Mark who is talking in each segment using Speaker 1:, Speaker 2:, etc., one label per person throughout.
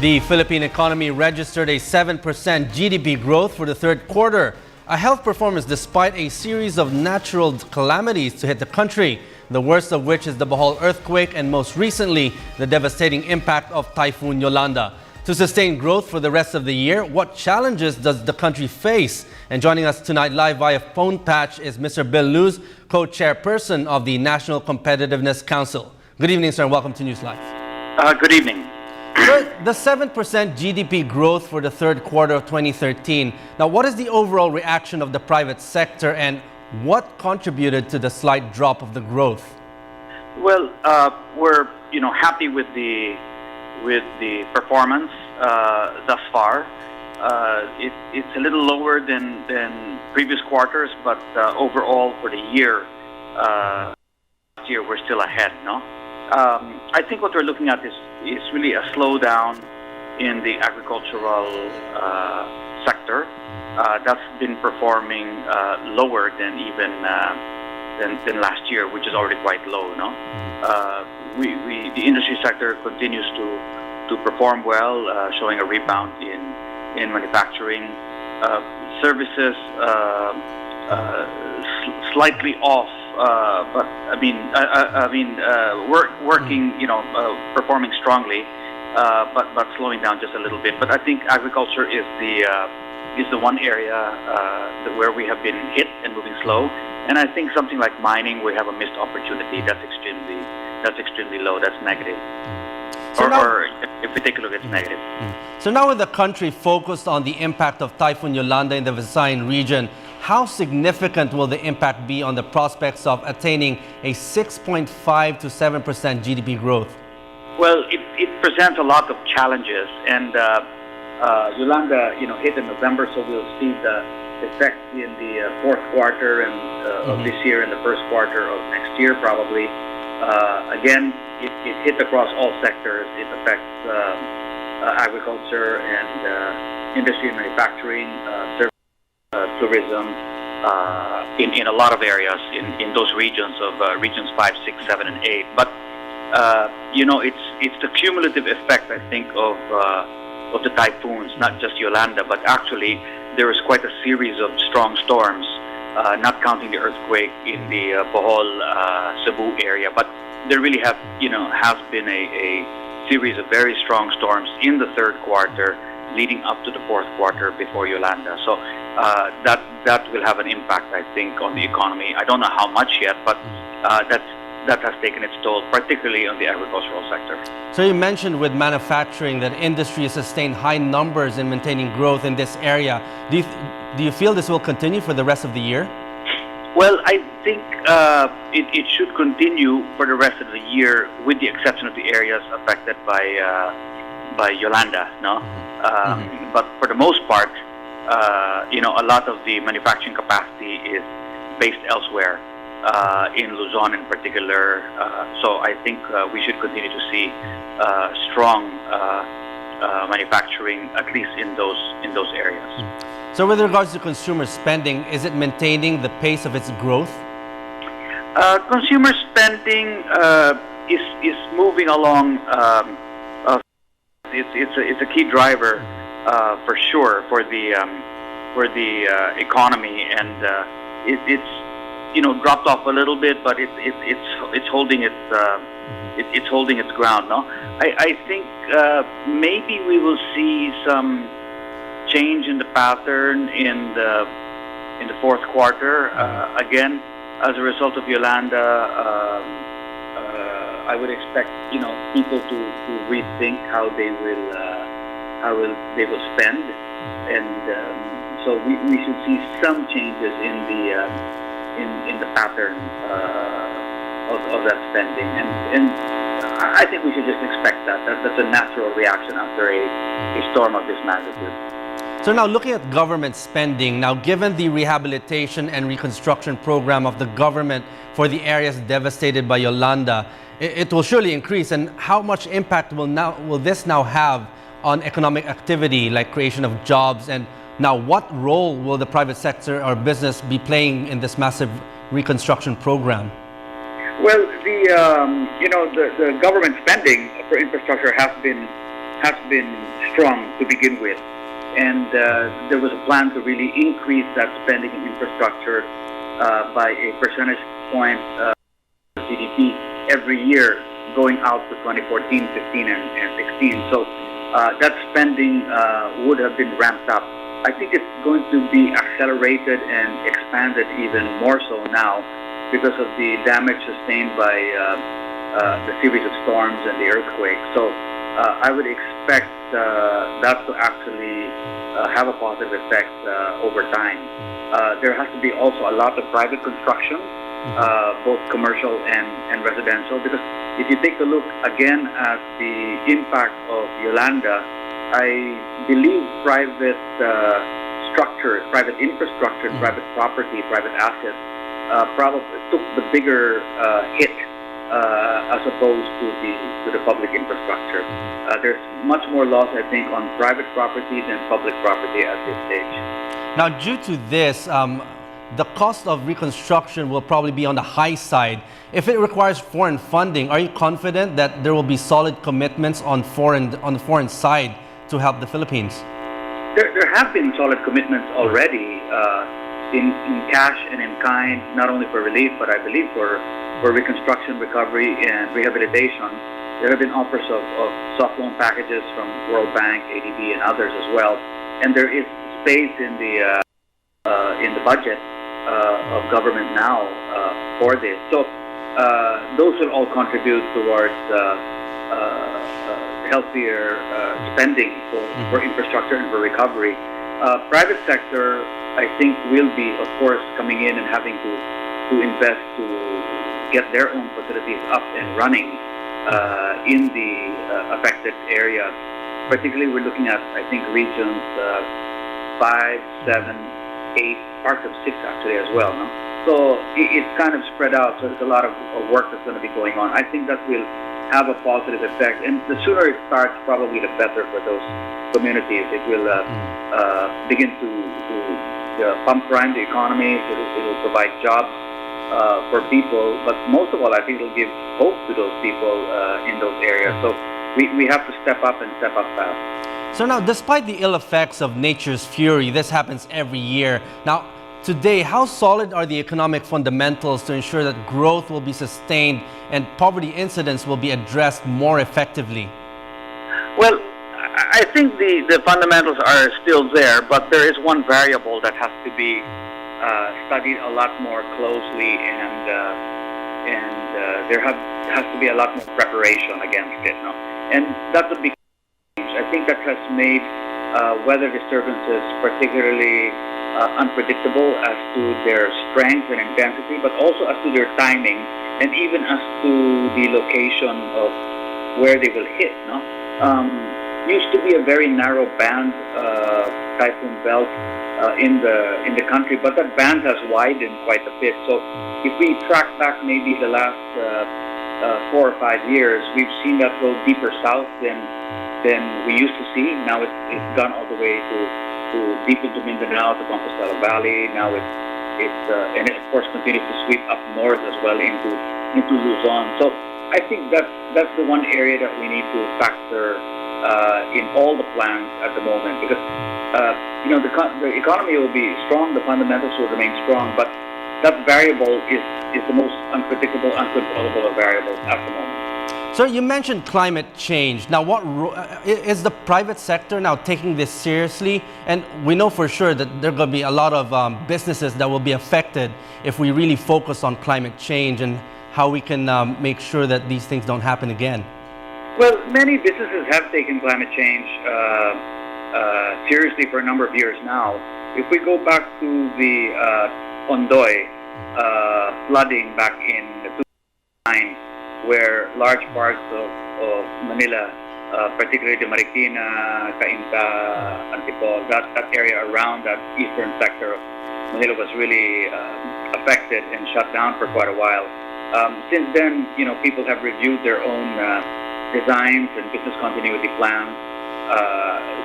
Speaker 1: The Philippine economy registered a 7% GDP growth for the third quarter, a health performance despite a series of natural calamities to hit the country, the worst of which is the Bohol earthquake and most recently, the devastating impact of Typhoon Yolanda. To sustain growth for the rest of the year, what challenges does the country face? And joining us tonight live via phone patch is Mr. Bill Luz, co-chairperson of the National Competitiveness Council. Good evening, sir, and welcome to NewsLife.
Speaker 2: Good evening.
Speaker 1: Sir, the 7% GDP growth for the third quarter of 2013. Now, what is the overall reaction of the private sector and what contributed to the slight drop of the growth?
Speaker 2: Well, we're happy with the performance thus far. It's a little lower than previous quarters, but overall for the year, we're still ahead. No, I think what we're looking at is really a slowdown in the agricultural sector. That's been performing lower than even than last year, which is already quite low. No, the industry sector continues to perform well, showing a rebound in manufacturing. Services slightly off, but working, performing strongly, but slowing down just a little bit. But I think agriculture is the one area where we have been hit and moving slow. And I think something like mining, we have a missed opportunity. That's extremely low. That's negative.
Speaker 1: So
Speaker 2: or if we take a look, it's negative.
Speaker 1: So now with the country focused on the impact of Typhoon Yolanda in the Visayan region, how significant will the impact be on the prospects of attaining a 6.5 to 7% GDP growth?
Speaker 2: Well, it presents a lot of challenges, and Yolanda, hit in November, so we'll see the effect in the fourth quarter of this year and the first quarter of next year, probably. Again, it hit across all sectors. It affects agriculture and industry and manufacturing, service, tourism, in a lot of areas in those regions of regions 5, 6, 7, and 8. But it's the cumulative effect, I think, of the typhoons, not just Yolanda, but actually there is quite a series of strong storms, not counting the earthquake in the Bohol, Cebu area. But there really has been a series of very strong storms in the third quarter, leading up to the fourth quarter before Yolanda. So that will have an impact, I think, on the economy. I don't know how much yet, but that has taken its toll, particularly on the agricultural sector.
Speaker 1: So you mentioned with manufacturing that industry has sustained high numbers in maintaining growth in this area. Do you feel this will continue for the rest of the year?
Speaker 2: Well, I think it should continue for the rest of the year, with the exception of the areas affected by Yolanda. No, but for the most part, a lot of the manufacturing capacity is based elsewhere, in Luzon in particular. So I think we should continue to see strong manufacturing, at least in those areas.
Speaker 1: So with regards to consumer spending, is it maintaining the pace of its growth?
Speaker 2: Consumer spending is moving along. It's a key driver for sure for the economy, and it's dropped off a little bit, but it's holding its ground. No, I think maybe we will see some change in the pattern in the fourth quarter. Again, as a result of Yolanda, I would expect people to rethink how they will spend, and so we should see some changes in the pattern of that spending, and I think we should just expect that. That's a natural reaction after a storm of this magnitude.
Speaker 1: So now looking at government spending, now given the rehabilitation and reconstruction program of the government for the areas devastated by Yolanda, it will surely increase. And how much impact will this now have on economic activity, like creation of jobs? And now what role will the private sector or business be playing in this massive reconstruction program?
Speaker 2: Well, the government spending for infrastructure has has been strong to begin with. And there was a plan to really increase that spending in infrastructure by a percentage point of GDP every year going out to 2014, 15, and 16. So that spending would have been ramped up. I think it's going to be accelerated and expanded even more so now because of the damage sustained by the series of storms and the earthquake. So I would expect that to actually have a positive effect over time. There has to be also a lot of private construction, both commercial and residential, because if you take a look again at the impact of Yolanda, I believe private structures, private infrastructure, private property, private assets probably took the bigger hit as opposed to the public infrastructure. There's much more loss, I think, on private property than public property at this stage.
Speaker 1: Now, due to this, the cost of reconstruction will probably be on the high side. If it requires foreign funding, are you confident that there will be solid commitments on the foreign side to help the Philippines?
Speaker 2: There have been solid commitments already in cash and in kind, not only for relief, but I believe for reconstruction, recovery, and rehabilitation. There have been offers of soft loan packages from World Bank, ADB, and others as well. And there is space in the budget of government now for this. So those will all contribute towards healthier spending for infrastructure and for recovery. Private sector, I think, will be, of course, coming in and having to invest to get their own facilities up and running in the affected areas. Particularly, we're looking at, I think, regions 5, 7, 8, parts of 6 actually as well. No? So it's kind of spread out. So there's a lot of work that's going to be going on. I think that will have a positive effect, and the sooner it starts, probably the better for those communities. It will begin to pump prime the economy. It will provide jobs for people, but most of all, I think it will give hope to those people in those areas. So we have to step up and step up fast.
Speaker 1: So now, despite the ill effects of nature's fury, this happens every year. Now, today, how solid are the economic fundamentals to ensure that growth will be sustained and poverty incidents will be addressed more effectively?
Speaker 2: Well, I think the fundamentals are still there, but there is one variable that has to be studied a lot more closely, and there has to be a lot more preparation against it. No? And that would be, I think that has made weather disturbances particularly unpredictable as to their strength and intensity, but also as to their timing, and even as to the location of where they will hit. No, used to be a very narrow band typhoon belt in the country, but that band has widened quite a bit. So if we track back maybe the last 4 or 5 years, we've seen that go deeper south than we used to see. Now it's gone all the way to deep into Mindanao, to Compostela Valley. Now and it of course continues to sweep up north as well into Luzon. So I think that's the one area that we need to factor in all the plans at the moment, because the economy will be strong, the fundamentals will remain strong, but that variable is the most unpredictable, uncontrollable of variables at the moment.
Speaker 1: So you mentioned climate change. Now, what is the private sector now taking this seriously? And we know for sure that there are going to be a lot of businesses that will be affected if we really focus on climate change and how we can make sure that these things don't happen again.
Speaker 2: Well, many businesses have taken climate change seriously for a number of years now. If we go back to the Ondoy flooding back in 2009, where large parts of Manila, particularly the Marikina, Cainta, Antipolo, that area around that eastern sector of Manila was really affected and shut down for quite a while. Since then, people have reviewed their own designs and business continuity plans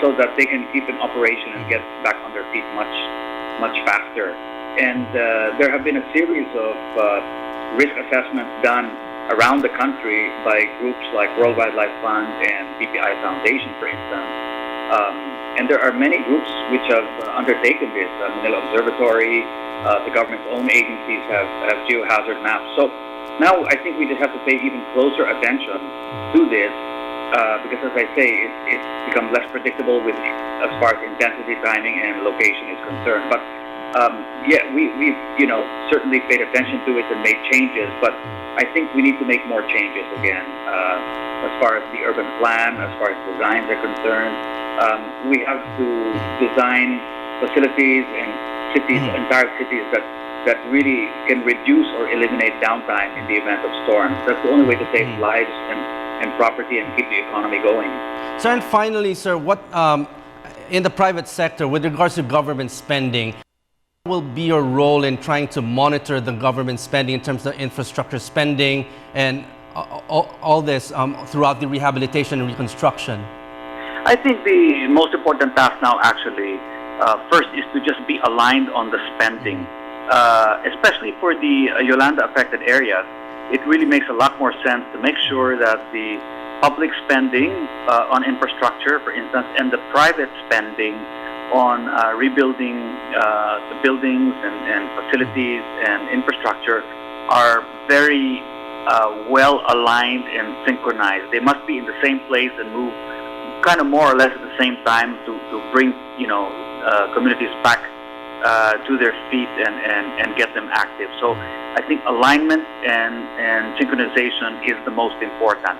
Speaker 2: so that they can keep in operation and get back on their feet much faster. And there have been a series of risk assessments done around the country by groups like World Wildlife Fund and BPI Foundation, for instance. And there are many groups which have undertaken this. Manila Observatory, the government's own agencies have geohazard maps. So now I think we just have to pay even closer attention to this because, as I say, it's become less predictable as far as intensity, timing, and location is concerned. But yeah, we've certainly paid attention to it and made changes, but I think we need to make more changes again as far as the urban plan, as far as designs are concerned. We have to design facilities and cities, entire cities that really can reduce or eliminate downtime in the event of storms. That's the only way to save lives and property and keep the economy going.
Speaker 1: So, and finally, sir, what in the private sector, with regards to government spending, what will be your role in trying to monitor the government spending in terms of infrastructure spending and all this throughout the rehabilitation and reconstruction?
Speaker 2: I think the most important task now actually first is to just be aligned on the spending, especially for the Yolanda affected areas. It really makes a lot more sense to make sure that the public spending on infrastructure, for instance, and the private spending on rebuilding the buildings and facilities and infrastructure are very well aligned and synchronized. They must be in the same place and move kind of more or less at the same time to bring communities back to their feet and get them active. So I think alignment and synchronization is the most important.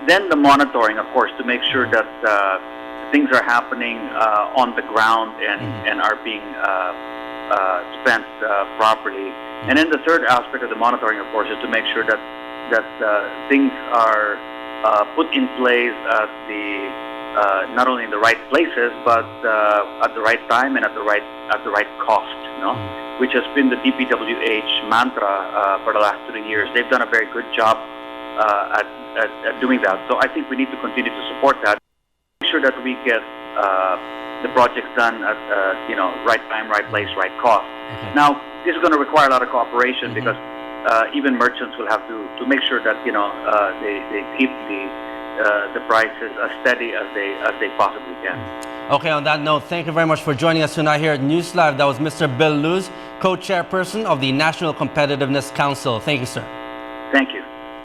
Speaker 2: Then the monitoring, of course, to make sure that things are happening on the ground and are being spent properly. And then the third aspect of the monitoring, of course, is to make sure that things are put in place at not only in the right places, but at the right time and at the right cost. Which has been the DPWH mantra for the last 3 years. They've done a very good job at doing that. So I think we need to continue to support that. Make sure that we get the projects done at right time, right place, right cost.
Speaker 1: Okay.
Speaker 2: Now, this is going to require a lot of cooperation because even merchants will have to make sure that they keep the prices as steady as they possibly can.
Speaker 1: Okay, on that note, thank you very much for joining us tonight here at NewsLife. That was Mr. Bill Luz, co-chairperson of the National Competitiveness Council. Thank you, sir.
Speaker 2: Thank you.